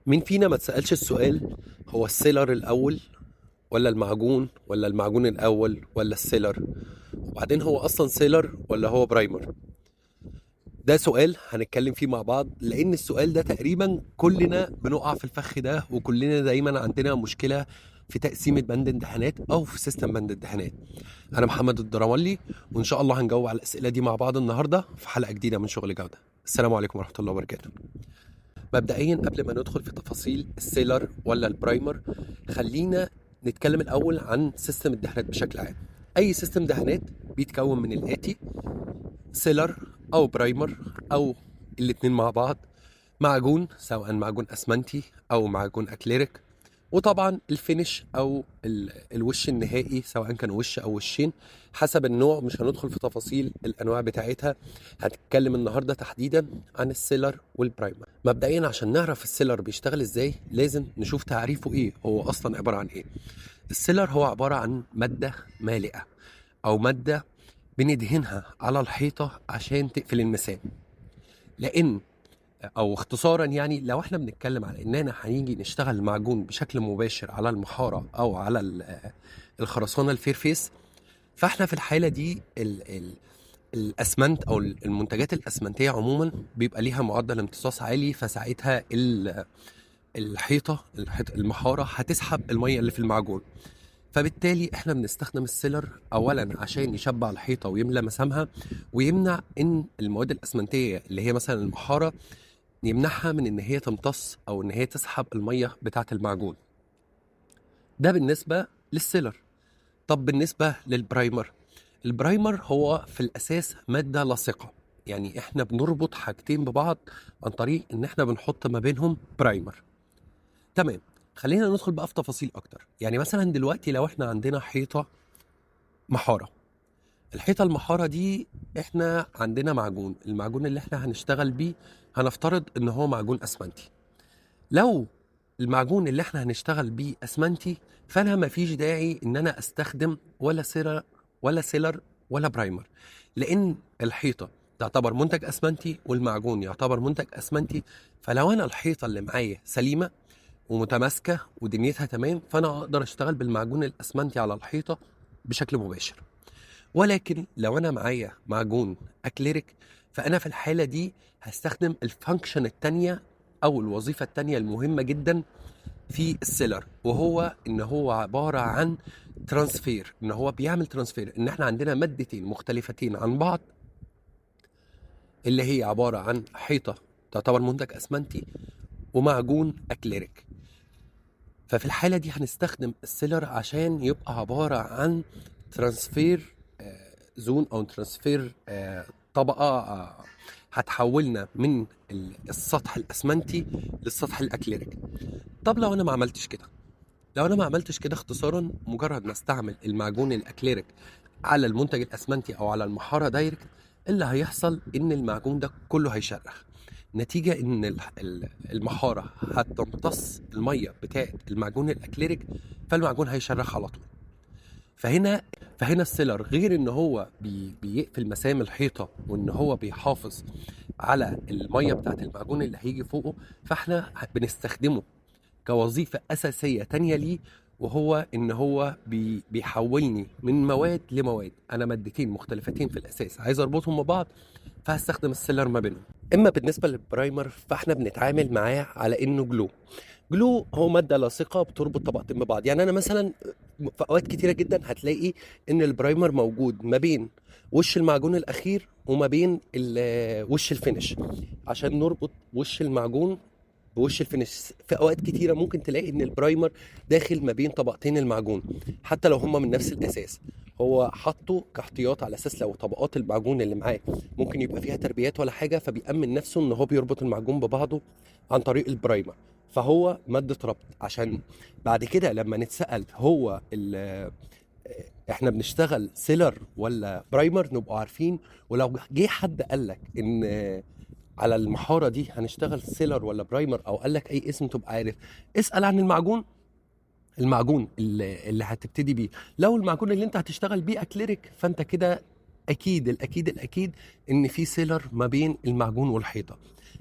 مين فينا ما تسألش السؤال؟ هو السيلر الأول ولا المعجون ولا المعجون الأول ولا السيلر؟ وبعدين هو أصلا سيلر ولا هو برايمر؟ ده سؤال هنتكلم فيه مع بعض، لأن السؤال ده تقريبا كلنا بنقع في الفخ ده، وكلنا دايما عندنا مشكلة في تقسيمة بند امتحانات أو في سيستم بند امتحانات. أنا محمد الدراولي، وإن شاء الله هنجاوب على الأسئلة دي مع بعض النهاردة في حلقة جديدة من شغل جودة. السلام عليكم ورحمة الله وبركاته. مبدئيا قبل ما ندخل في تفاصيل السيلر ولا البرايمر، خلينا نتكلم الاول عن سيستم الدهانات بشكل عام. اي سيستم دهانات بيتكون من الاتي: سيلر او برايمر او الاتنين مع بعض، معجون سواء معجون اسمنتي او معجون اكليريك، وطبعا الفينش او الوش النهائي سواء كان وش او وشين حسب النوع. مش هندخل في تفاصيل الانواع بتاعتها، هتكلم النهارده تحديدا عن السيلر والبرايمر. مبدئيا عشان نعرف السيلر بيشتغل ازاي لازم نشوف تعريفه ايه، هو اصلا عباره عن ايه. السيلر هو عباره عن ماده مالئه او ماده بندهنها على الحيطه عشان تقفل المسام. لان او اختصارا يعني لو احنا بنتكلم على اننا هنيجي نشتغل المعجون بشكل مباشر على المحاره او على الخرسانه الفيرفيس، فاحنا في الحاله دي ال الاسمنت او المنتجات الاسمنتيه عموما بيبقى ليها معدل امتصاص عالي، فساعتها المحاره هتسحب الميه اللي في المعجون. فبالتالي احنا بنستخدم السيلر اولا عشان يشبع الحيطه ويملى مسامها، ويمنع ان المواد الاسمنتيه اللي هي مثلا المحاره يمنعها من ان هي تمتص او ان هي تسحب الميه بتاعه المعجون. ده بالنسبه للسيلر. طب بالنسبه للبرايمر، البرايمر هو في الاساس ماده لاصقه، يعني احنا بنربط حاجتين ببعض عن طريق ان احنا بنحط ما بينهم برايمر. تمام، خلينا ندخل بقى في تفاصيل اكتر. يعني مثلا دلوقتي لو احنا عندنا حيطه محاره، الحيطه المحاره دي احنا عندنا معجون، المعجون اللي احنا هنشتغل بيه هنفترض ان هو معجون اسمنتي. لو المعجون اللي احنا هنشتغل بيه اسمنتي، فانا مفيش داعي ان انا استخدم ولا سيلر ولا برايمر، لان الحيطه تعتبر منتج اسمنتي والمعجون يعتبر منتج اسمنتي. فلو انا الحيطه اللي معايا سليمه ومتماسكه ودنيتها تمام، فانا اقدر اشتغل بالمعجون الاسمنتي على الحيطه بشكل مباشر. ولكن لو انا معايا معجون اكليريك، فانا في الحاله دي هستخدم الفانكشن التانية او الوظيفه التانية المهمه جدا في السيلر، وهو ان هو عباره عن ترانسفير، ان هو بيعمل ترانسفير، ان احنا عندنا مادتين مختلفتين عن بعض اللي هي عباره عن حيطه تعتبر منتج اسمنتي ومعجون اكليريك. ففي الحاله دي هنستخدم السيلر عشان يبقى عباره عن ترانسفير زون او ترانسفير طبقه هتحولنا من السطح الاسمنتي للسطح الاكليريك. طب لو انا ما عملتش كده، لو انا ما عملتش كده اختصارا مجرد ما استعمل المعجون الاكليريك على المنتج الاسمنتي او على المحاره دايركت، اللي هيحصل ان المعجون ده كله هيشرخ، نتيجة ان المحارة هتمتص المية بتاعة المعجون الاكليريك، فالمعجون هيشرخ على طول. فهنا فهنا السيلر غير ان هو بيقفل مسام الحيطة وان هو بيحافظ على المية بتاعة المعجون اللي هيجي فوقه، فاحنا بنستخدمه كوظيفة أساسية تانية ليه، وهو إن هو بيحولني من مواد لمواد. أنا مادتين مختلفتين في الأساس عايز أربطهم ببعض، فهستخدم السيلر ما بينهم. إما بالنسبة للبرايمر فإحنا بنتعامل معاه على إنه جلو هو مادة لاصقة بتربط طبقتين ببعض. يعني أنا مثلا في أوقات كتيرة جدا هتلاقي إن البرايمر موجود ما بين وش المعجون الأخير وما بين وش الفينش، عشان نربط وش المعجون بوش الفينش. في اوقات كتيره ممكن تلاقي ان البرايمر داخل ما بين طبقتين المعجون حتى لو هما من نفس الاساس، هو حاطه كاحتياط على اساس لو طبقات المعجون اللي معاه ممكن يبقى فيها تربيات ولا حاجه، فبيأمن نفسه ان هو بيربط المعجون ببعضه عن طريق البرايمر. فهو مادة ربط، عشان بعد كده لما نتسأل هو احنا بنشتغل سيلر ولا برايمر نبقى عارفين. ولو جه حد قال لك ان على المحاره دي هنشتغل سيلر ولا برايمر او قال لك اي اسم، تبقى عارف اسال عن المعجون اللي هتبتدي بيه. لو المعجون اللي انت هتشتغل بيه اكليريك، فانت كده الاكيد ان في سيلر ما بين المعجون والحيطه.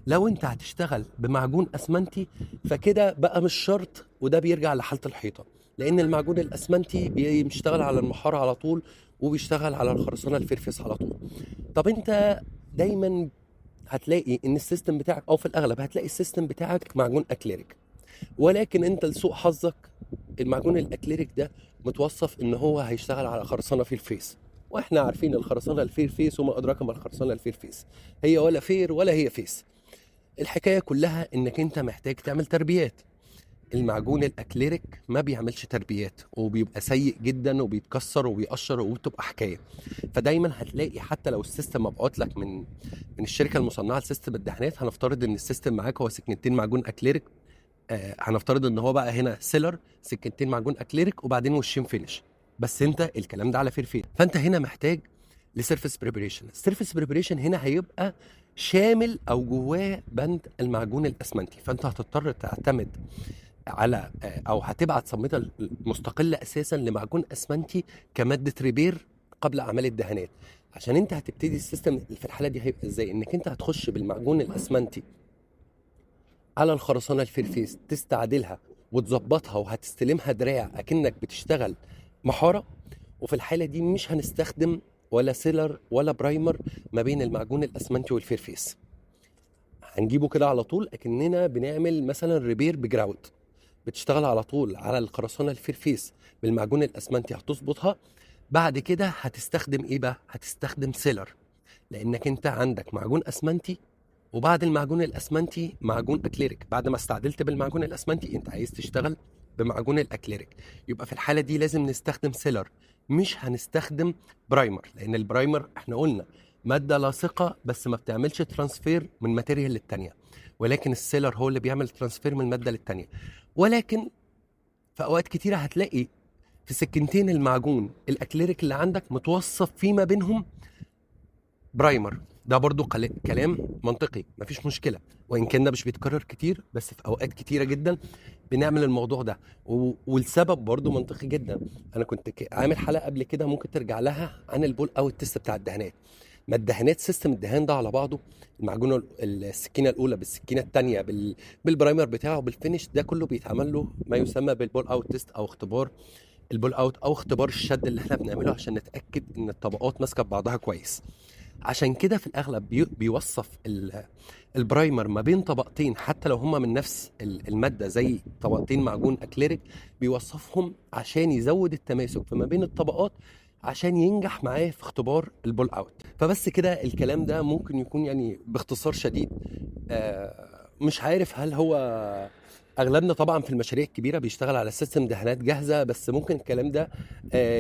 لو انت هتشتغل بمعجون اسمنتي فكده بقى مش شرط، وده بيرجع لحاله الحيطه، لان المعجون الاسمنتي بيشتغل على المحاره على طول وبيشتغل على الخرسانه الفرفس على طول. طب انت دايما هتلاقي ان السيستم بتاعك، او في الاغلب هتلاقي السيستم بتاعك معجون اكليريك، ولكن انت لسوء حظك المعجون الاكليريك ده متوصف ان هو هيشتغل على خرسانه في الفيس، واحنا عارفين الخرسانه الفير فيس وما ادراك ما الخرسانه الفير فيس، هي ولا فير ولا هي فيس. الحكايه كلها انك انت محتاج تعمل تربيات. المعجون الاكليريك ما بيعملش تربيات وبيبقى سيء جدا وبيتكسر وبيقشر وبتبقى حكايه. فدايما هتلاقي حتى لو السيستم مبعوت لك من الشركه المصنعه لسيستم الدهانات، هنفترض ان السيستم معاك هو سكنتين معجون اكليريك، هنفترض ان هو بقى هنا سيلر سكنتين معجون اكليريك وبعدين وشين فينش، بس انت الكلام ده على فير، فانت هنا محتاج لسيرفيس بريبريشن. السيرفيس بريبريشن هنا هيبقى شامل او جواه بند المعجون الاسمنتي، فانت هتضطر تعتمد على او هتبعت صميمه مستقله اساسا لمعجون اسمنتي كماده ريبير قبل اعمال الدهانات. عشان انت هتبتدي السيستم في الحاله دي هيبقى ازاي؟ انك انت هتخش بالمعجون الاسمنتي على الخرسانه الفيرفيس، تستعدلها وتظبطها وهتستلمها دراع اكنك بتشتغل محاره. وفي الحاله دي مش هنستخدم ولا سيلر ولا برايمر ما بين المعجون الاسمنتي والفيرفيس، هنجيبه كده على طول اكننا بنعمل مثلا ريبير بجراوت. بتشتغل على طول على الخرسانه الفيرفيس بالمعجون الاسمنتي، هتظبطها. بعد كده هتستخدم ايه بقى؟ هتستخدم سيلر، لانك انت عندك معجون اسمنتي وبعد المعجون الاسمنتي معجون اكليريك. بعد ما استعدلت بالمعجون الاسمنتي انت عايز تشتغل بمعجون الاكليريك، يبقى في الحاله دي لازم نستخدم سيلر، مش هنستخدم برايمر، لان البرايمر احنا قلنا ماده لاصقه بس ما بتعملش ترانسفير من ماتيريال للتانيه، ولكن السيلر هو اللي بيعمل ترانسفير من ماده للتانيه. ولكن في اوقات كتيره هتلاقي في سكنتين المعجون الاكليريك اللي عندك متوصف فيما بينهم برايمر، ده برضو كلام منطقي مفيش مشكله، وان كان ده مش بيتكرر كتير بس في اوقات كتيره جدا بنعمل الموضوع ده. والسبب برضو منطقي جدا. انا كنت عامل حلقه قبل كده ممكن ترجع لها عن البول اوت تيست بتاع الدهانات. ما الدهانات سيستم الدهان ده على بعضه، المعجون السكينه الاولى بالسكينه الثانيه بالبرايمر بتاعه بالفينش، ده كله بيتعمل له ما يسمى بالبول اوت تيست او اختبار البول اوت او اختبار الشد اللي احنا بنعمله عشان نتاكد ان الطبقات ماسكه ببعضها كويس. عشان كده في الاغلب بيوصف البرايمر ما بين طبقتين حتى لو هما من نفس الماده، زي طبقتين معجون اكليريك بيوصفهم عشان يزود التماسك فيما بين الطبقات عشان ينجح معاه في اختبار البول اوت. فبس كده الكلام ده ممكن يكون يعني باختصار شديد. مش عارف هل هو اغلبنا طبعا في المشاريع الكبيره بيشتغل على سيستم دهانات جاهزه، بس ممكن الكلام ده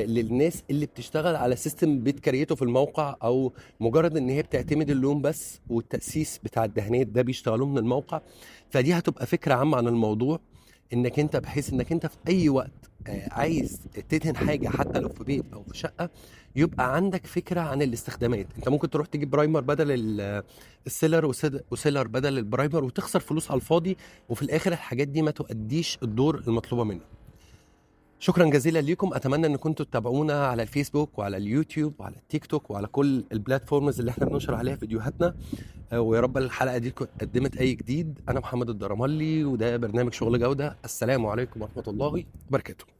للناس اللي بتشتغل على سيستم بتكريته في الموقع، او مجرد ان هي بتعتمد اللون بس والتاسيس بتاع الدهانات ده بيشتغلوه من الموقع. فدي هتبقى فكره عامه عن الموضوع، انك انت بحيث انك انت في اي وقت عايز تدهن حاجه حتى لو في بيت او في شقه يبقى عندك فكره عن الاستخدامات. انت ممكن تروح تجيب برايمر بدل السيلر وسيلر بدل البرايمر وتخسر فلوس على الفاضي، وفي الاخر الحاجات دي ما تؤديش الدور المطلوبه منها. شكرا جزيلا ليكم، اتمنى ان كنتوا تتابعونا على الفيسبوك وعلى اليوتيوب وعلى التيك توك وعلى كل البلاتفورمز اللي احنا بننشر عليها فيديوهاتنا. ويا رب الحلقه دي قدمت اي جديد. انا محمد الدرملي وده برنامج شغل جوده. السلام عليكم ورحمه الله وبركاته.